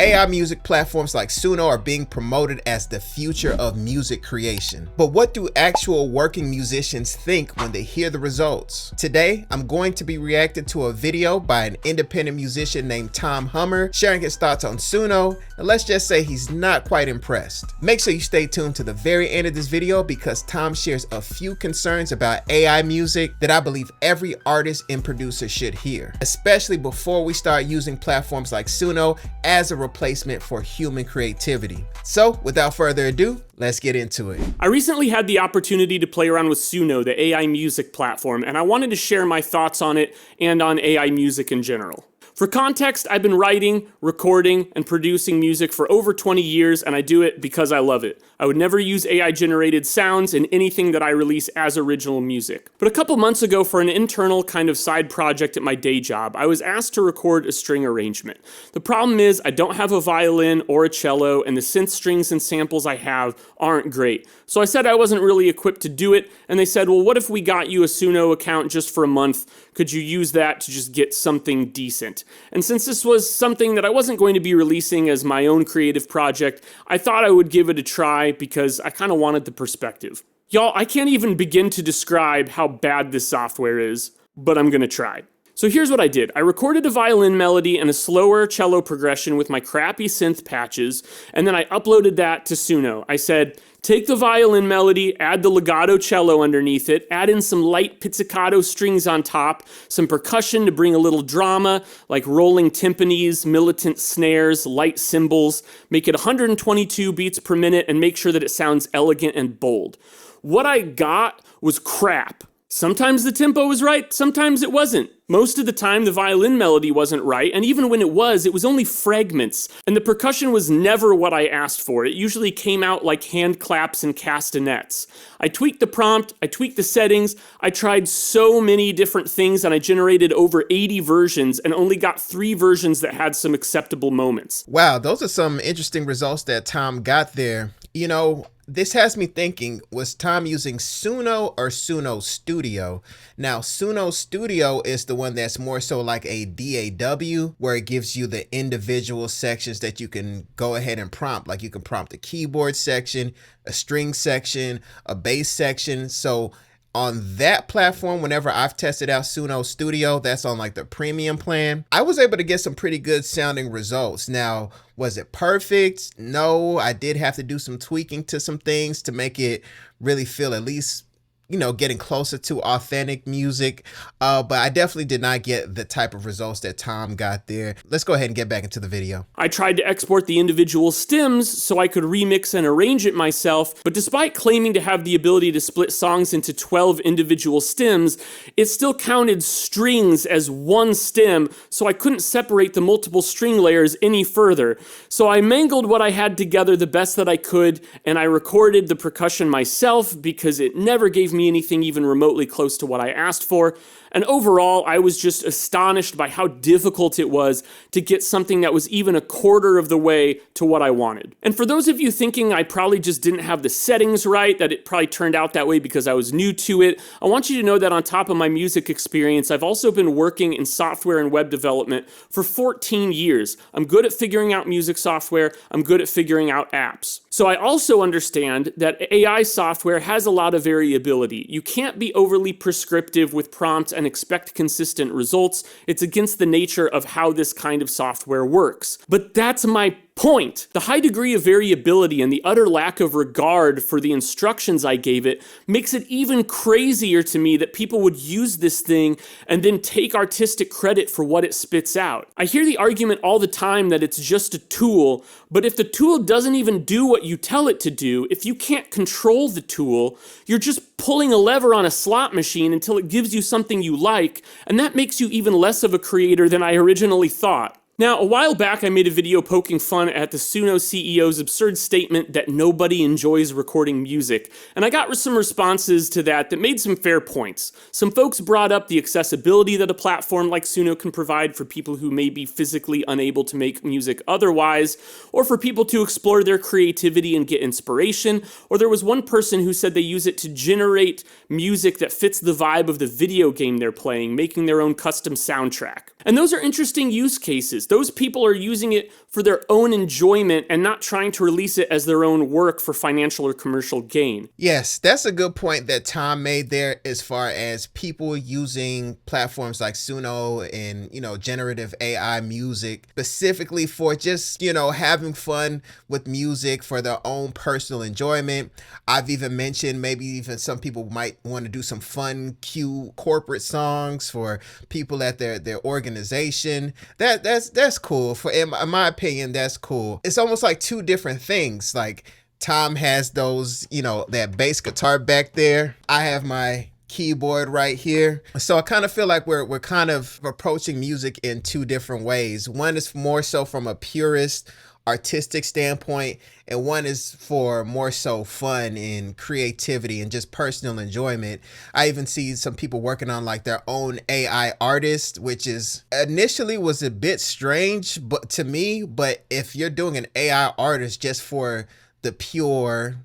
AI music platforms like Suno are being promoted as the future of music creation. But what do actual working musicians think when they hear the results? Today, I'm going to be reacting to a video by an independent musician named Tom Hummer, sharing his thoughts on Suno, and let's just say he's not quite impressed. Make sure you stay tuned to the very end of this video because Tom shares a few concerns about AI music that I believe every artist and producer should hear, especially before we start using platforms like Suno as a replacement for human creativity. So without further ado, let's get into it. I recently had the opportunity to play around with Suno, the AI music platform, and I wanted to share my thoughts on it and on AI music in general. For context, I've been writing, recording, and producing music for over 20 years, and I do it because I love it. I would never use AI-generated sounds in anything that I release as original music. But a couple months ago, for an internal kind of side project at my day job, I was asked to record a string arrangement. The problem is I don't have a violin or a cello, and the synth strings and samples I have aren't great. So I said I wasn't really equipped to do it, and they said, well, what if we got you a Suno account just for a month? Could you use that to just get something decent? And since this was something that I wasn't going to be releasing as my own creative project, I thought I would give it a try because I kind of wanted the perspective. Y'all, I can't even begin to describe how bad this software is, but I'm gonna try. So here's what I did. I recorded a violin melody and a slower cello progression with my crappy synth patches, and then I uploaded that to Suno. I said, take the violin melody, add the legato cello underneath it, add in some light pizzicato strings on top, some percussion to bring a little drama, like rolling timpanis, militant snares, light cymbals, make it 122 beats per minute, and make sure that it sounds elegant and bold. What I got was crap. Sometimes the tempo was right, sometimes it wasn't. Most of the time the violin melody wasn't right, and even when it was only fragments. And the percussion was never what I asked for. It usually came out like hand claps and castanets. I tweaked the prompt, I tweaked the settings, I tried so many different things, and I generated over 80 versions and only got 3 versions that had some acceptable moments. Wow, those are some interesting results that Tom got there. You know, this has me thinking, was Tom using Suno or Suno Studio? Now, Suno Studio is the one that's more so like a DAW, where it gives you the individual sections that you can go ahead and prompt. Like you can prompt a keyboard section, a string section, a bass section. So on that platform, whenever I've tested out Suno Studio, that's on like the premium plan, I was able to get some pretty good sounding results. Now, was it perfect? No, I did have to do some tweaking to some things to make it really feel at least, you know, getting closer to authentic music. But I definitely did not get the type of results that Tom got there. Let's go ahead and get back into the video. I tried to export the individual stems so I could remix and arrange it myself, but despite claiming to have the ability to split songs into 12 individual stems, it still counted strings as one stem, so I couldn't separate the multiple string layers any further. So I mangled what I had together the best that I could, and I recorded the percussion myself because it never gave me anything even remotely close to what I asked for. And overall, I was just astonished by how difficult it was to get something that was even a quarter of the way to what I wanted. And for those of you thinking I probably just didn't have the settings right, that it probably turned out that way because I was new to it, I want you to know that on top of my music experience, I've also been working in software and web development for 14 years. I'm good at figuring out music software. I'm good at figuring out apps. So I also understand that AI software has a lot of variability. You can't be overly prescriptive with prompts and expect consistent results. It's against the nature of how this kind of software works. But that's my point. The high degree of variability and the utter lack of regard for the instructions I gave it makes it even crazier to me that people would use this thing and then take artistic credit for what it spits out. I hear the argument all the time that it's just a tool, but if the tool doesn't even do what you tell it to do, if you can't control the tool, you're just pulling a lever on a slot machine until it gives you something you like, and that makes you even less of a creator than I originally thought. Now, a while back, I made a video poking fun at the Suno CEO's absurd statement that nobody enjoys recording music, and I got some responses to that made some fair points. Some folks brought up the accessibility that a platform like Suno can provide for people who may be physically unable to make music otherwise, or for people to explore their creativity and get inspiration, or there was one person who said they use it to generate music that fits the vibe of the video game they're playing, making their own custom soundtrack. And those are interesting use cases. Those people are using it for their own enjoyment and not trying to release it as their own work for financial or commercial gain. Yes, that's a good point that Tom made there as far as people using platforms like Suno and, generative AI music specifically for just, having fun with music for their own personal enjoyment. I've even mentioned maybe even some people might want to do some fun, cute corporate songs for people at their organization. That's cool. In my opinion, that's cool. It's almost like two different things. Like Tom has those, that bass guitar back there. I have my keyboard right here. So I kind of feel like we're kind of approaching music in two different ways. One is more so from a purist artistic standpoint, and one is for more so fun and creativity and just personal enjoyment. I even see some people working on like their own AI artist, which is initially was a bit strange but to me, but if you're doing an AI artist just for the pure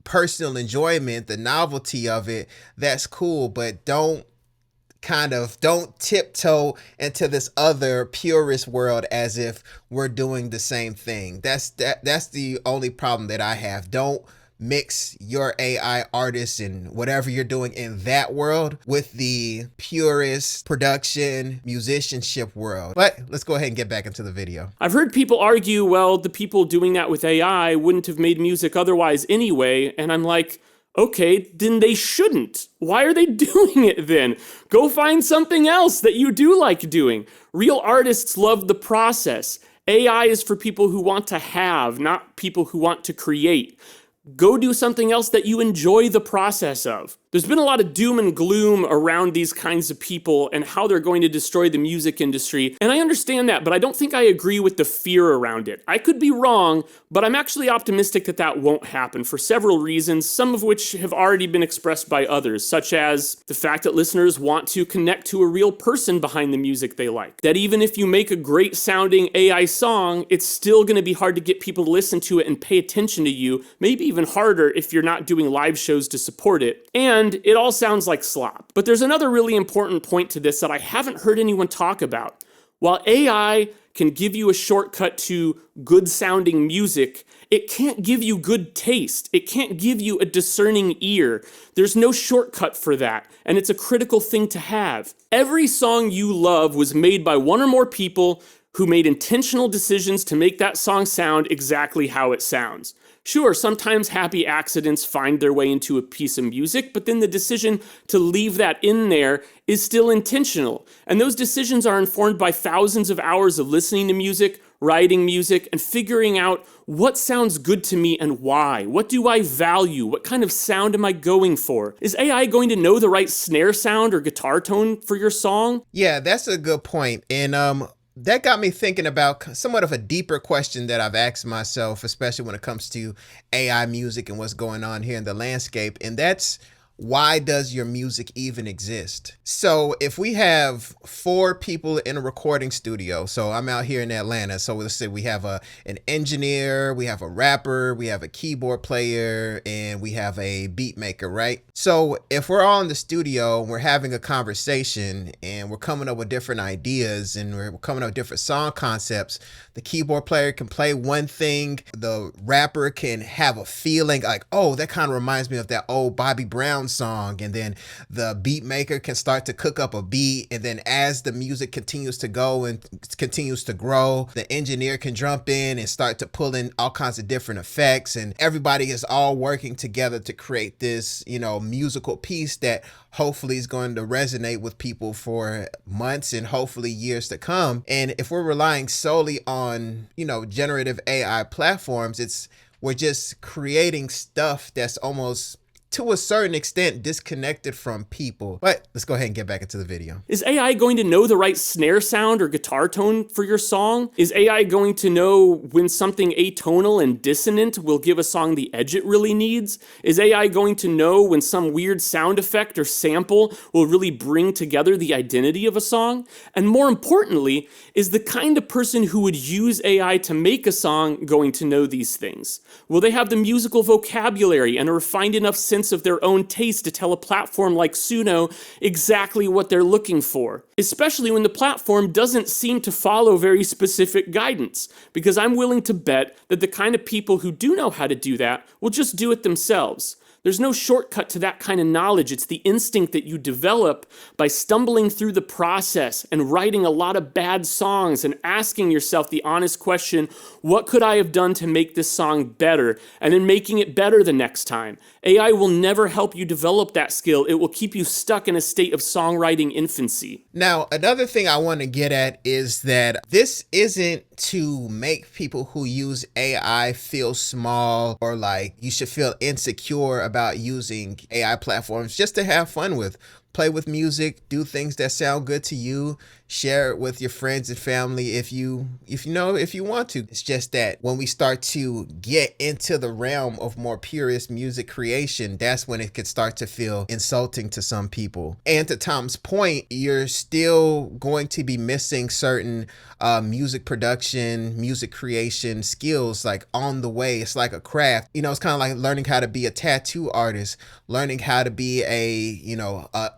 personal enjoyment, the novelty of it, that's cool, but don't tiptoe into this other purist world as if we're doing the same thing. That's the only problem that I have. Don't mix your AI artists and whatever you're doing in that world with the purist production musicianship world. But let's go ahead and get back into the video. I've heard people argue, well, the people doing that with AI wouldn't have made music otherwise anyway, and I'm like, okay, then they shouldn't. Why are they doing it then? Go find something else that you do like doing. Real artists love the process. AI is for people who want to have, not people who want to create. Go do something else that you enjoy the process of. There's been a lot of doom and gloom around these kinds of people and how they're going to destroy the music industry. And I understand that, but I don't think I agree with the fear around it. I could be wrong, but I'm actually optimistic that that won't happen for several reasons, some of which have already been expressed by others, such as the fact that listeners want to connect to a real person behind the music they like. That even if you make a great sounding AI song, it's still going to be hard to get people to listen to it and pay attention to you, maybe even harder if you're not doing live shows to support it. And it all sounds like slop. But there's another really important point to this that I haven't heard anyone talk about. While AI can give you a shortcut to good sounding music, it can't give you good taste. It can't give you a discerning ear. There's no shortcut for that, and it's a critical thing to have. Every song you love was made by one or more people who made intentional decisions to make that song sound exactly how it sounds. Sure, sometimes happy accidents find their way into a piece of music, but then the decision to leave that in there is still intentional. And those decisions are informed by thousands of hours of listening to music, writing music, and figuring out what sounds good to me and why. What do I value? What kind of sound am I going for? Is AI going to know the right snare sound or guitar tone for your song? Yeah, that's a good point. And that got me thinking about somewhat of a deeper question that I've asked myself, especially when it comes to AI music and what's going on here in the landscape. And that's, why does your music even exist? So if we have 4 people in a recording studio, so I'm out here in Atlanta, so let's say we have an engineer, we have a rapper, we have a keyboard player, and we have a beat maker, right? So if we're all in the studio and we're having a conversation and we're coming up with different ideas and we're coming up with different song concepts, the keyboard player can play one thing, the rapper can have a feeling like, oh, that kind of reminds me of that old Bobby Brown song, and then the beat maker can start to cook up a beat, and then as the music continues to go and continues to grow, the engineer can jump in and start to pull in all kinds of different effects, and everybody is all working together to create this, musical piece that hopefully is going to resonate with people for months and hopefully years to come. And if we're relying solely on, generative AI platforms, we're just creating stuff that's almost to a certain extent disconnected from people. But let's go ahead and get back into the video. Is AI going to know the right snare sound or guitar tone for your song? Is AI going to know when something atonal and dissonant will give a song the edge it really needs? Is AI going to know when some weird sound effect or sample will really bring together the identity of a song? And more importantly, is the kind of person who would use AI to make a song going to know these things? Will they have the musical vocabulary and a refined enough sense sense of their own taste to tell a platform like Suno exactly what they're looking for, especially when the platform doesn't seem to follow very specific guidance, because I'm willing to bet that the kind of people who do know how to do that will just do it themselves. There's no shortcut to that kind of knowledge. It's the instinct that you develop by stumbling through the process and writing a lot of bad songs and asking yourself the honest question, what could I have done to make this song better? And then making it better the next time. AI will never help you develop that skill. It will keep you stuck in a state of songwriting infancy. Now, another thing I want to get at is that this isn't to make people who use AI feel small or like you should feel insecure about using AI platforms, just to have fun with. Play with music, do things that sound good to you, share it with your friends and family if you want to. It's just that when we start to get into the realm of more purist music creation, that's when it could start to feel insulting to some people. And to Tom's point, you're still going to be missing certain music production, music creation skills like on the way. It's like a craft. It's kind of like learning how to be a tattoo artist, learning how to be a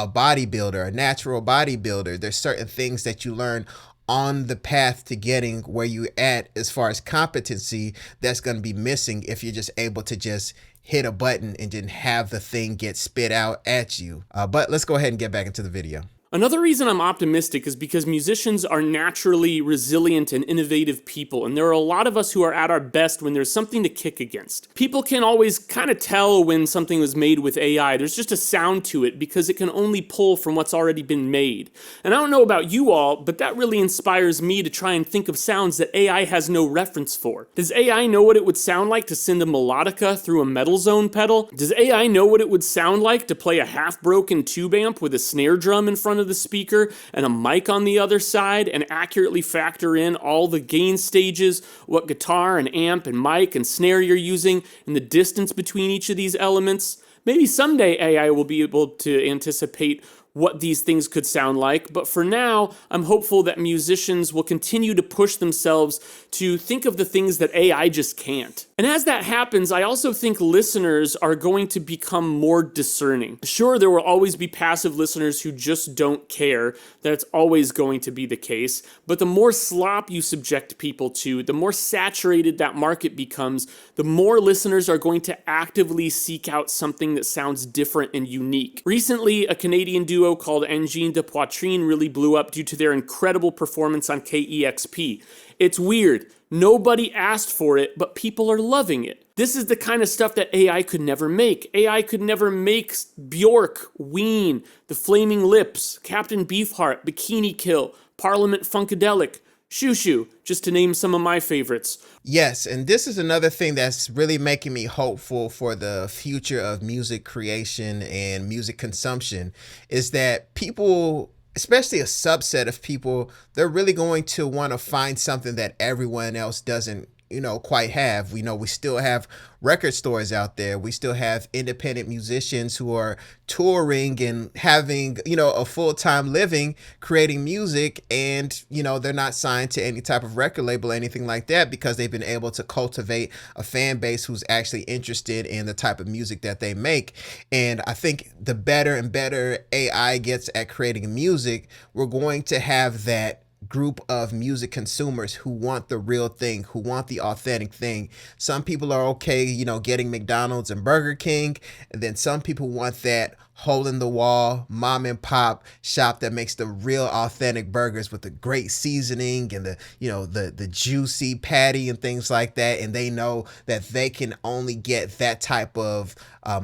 bodybuilder, a natural bodybuilder. There's certain things that you learn on the path to getting where you're at as far as competency that's going to be missing if you're just able to just hit a button and then have the thing get spit out at you. But let's go ahead and get back into the video. Another reason I'm optimistic is because musicians are naturally resilient and innovative people, and there are a lot of us who are at our best when there's something to kick against. People can always kind of tell when something was made with AI. There's just a sound to it because it can only pull from what's already been made. And I don't know about you all, but that really inspires me to try and think of sounds that AI has no reference for. Does AI know what it would sound like to send a melodica through a metal zone pedal? Does AI know what it would sound like to play a half-broken tube amp with a snare drum in front of the speaker and a mic on the other side and accurately factor in all the gain stages, what guitar and amp and mic and snare you're using, and the distance between each of these elements? Maybe someday AI will be able to anticipate what these things could sound like, but for now, I'm hopeful that musicians will continue to push themselves to think of the things that AI just can't. And as that happens, I also think listeners are going to become more discerning. Sure, there will always be passive listeners who just don't care. That's always going to be the case. But the more slop you subject people to, the more saturated that market becomes, the more listeners are going to actively seek out something that sounds different and unique. Recently, a Canadian duo called Engine de Poitrine really blew up due to their incredible performance on KEXP. It's weird. Nobody asked for it, but people are loving it. This is the kind of stuff that AI could never make. AI could never make Bjork, Ween, The Flaming Lips, Captain Beefheart, Bikini Kill, Parliament Funkadelic, Shoo Shoo, just to name some of my favorites. Yes, and this is another thing that's really making me hopeful for the future of music creation and music consumption, is that people, especially a subset of people, they're really going to want to find something that everyone else doesn't quite have. We still have record stores out there. We still have independent musicians who are touring and having, a full-time living creating music, and, they're not signed to any type of record label or anything like that because they've been able to cultivate a fan base who's actually interested in the type of music that they make. And I think the better and better AI gets at creating music, we're going to have that group of music consumers who want the real thing, who want the authentic thing. Some people are okay, getting McDonald's and Burger King, and then some people want that hole in the wall mom and pop shop that makes the real authentic burgers with the great seasoning and the juicy patty and things like that, and they know that they can only get that type of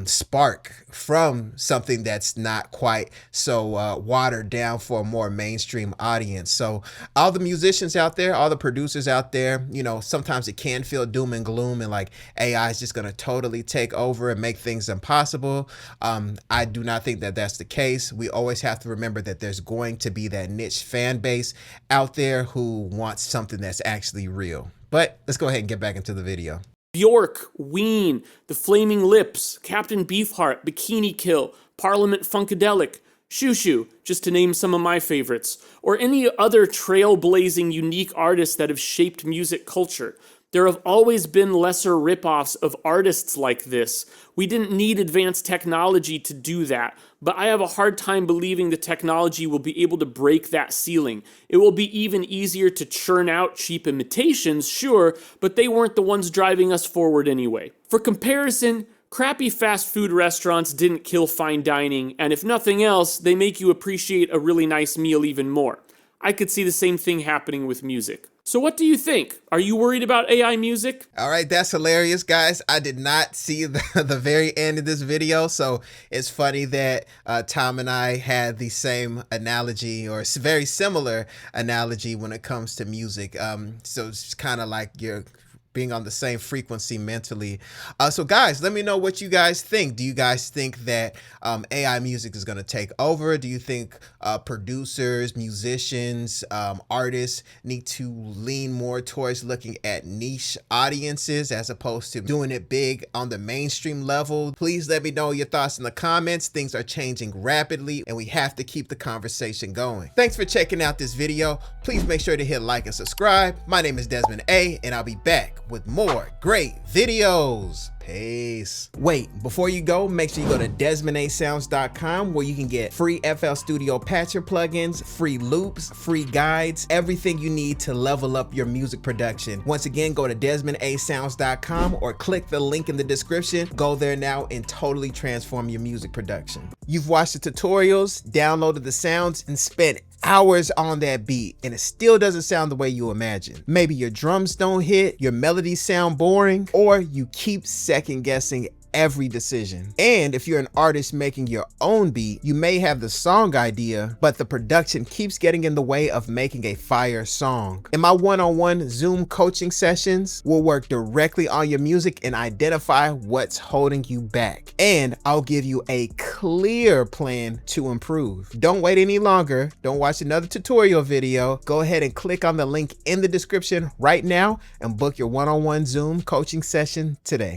spark from something that's not quite so watered down for a more mainstream audience. So all the musicians out there, all the producers out there, sometimes it can feel doom and gloom and like AI is just going to totally take over and make things impossible. I do not think that that's the case. We always have to remember that there's going to be that niche fan base out there who wants something that's actually real. But let's go ahead and get back into the video. Bjork, Ween, The Flaming Lips, Captain Beefheart, Bikini Kill, Parliament Funkadelic, Shoo Shoo, just to name some of my favorites, or any other trailblazing unique artists that have shaped music culture. There have always been lesser ripoffs of artists like this. We didn't need advanced technology to do that, but I have a hard time believing the technology will be able to break that ceiling. It will be even easier to churn out cheap imitations, sure, but they weren't the ones driving us forward anyway. For comparison, crappy fast food restaurants didn't kill fine dining, and if nothing else, they make you appreciate a really nice meal even more. I could see the same thing happening with music. So what do you think? Are you worried about AI music? All right, that's hilarious, guys. I did not see the very end of this video, so it's funny that Tom and I had the same analogy, or very similar analogy when it comes to music. So it's kind of like you're being on the same frequency mentally. So guys, let me know what you guys think. Do you guys think that AI music is going to take over? Do you think producers, musicians, artists need to lean more towards looking at niche audiences as opposed to doing it big on the mainstream level? Please let me know your thoughts in the comments. Things are changing rapidly and we have to keep the conversation going. Thanks for checking out this video. Please make sure to hit like and subscribe. My name is Desmond A, and I'll be back with more great videos. Peace. Wait, before you go, make sure you go to DesmondASounds.com where you can get free FL Studio Patcher plugins, free loops, free guides, everything you need to level up your music production. Once again, go to DesmondASounds.com or click the link in the description. Go there now and totally transform your music production. You've watched the tutorials, downloaded the sounds, and spent hours on that beat, and it still doesn't sound the way you imagine. Maybe your drums don't hit, your melodies sound boring, or you keep second guessing every decision. And if you're an artist making your own beat, you may have the song idea, but the production keeps getting in the way of making a fire song. In my one-on-one Zoom coaching sessions, we'll work directly on your music and identify what's holding you back. And I'll give you a clear plan to improve. Don't wait any longer. Don't watch another tutorial video. Go ahead and click on the link in the description right now and book your one-on-one Zoom coaching session today.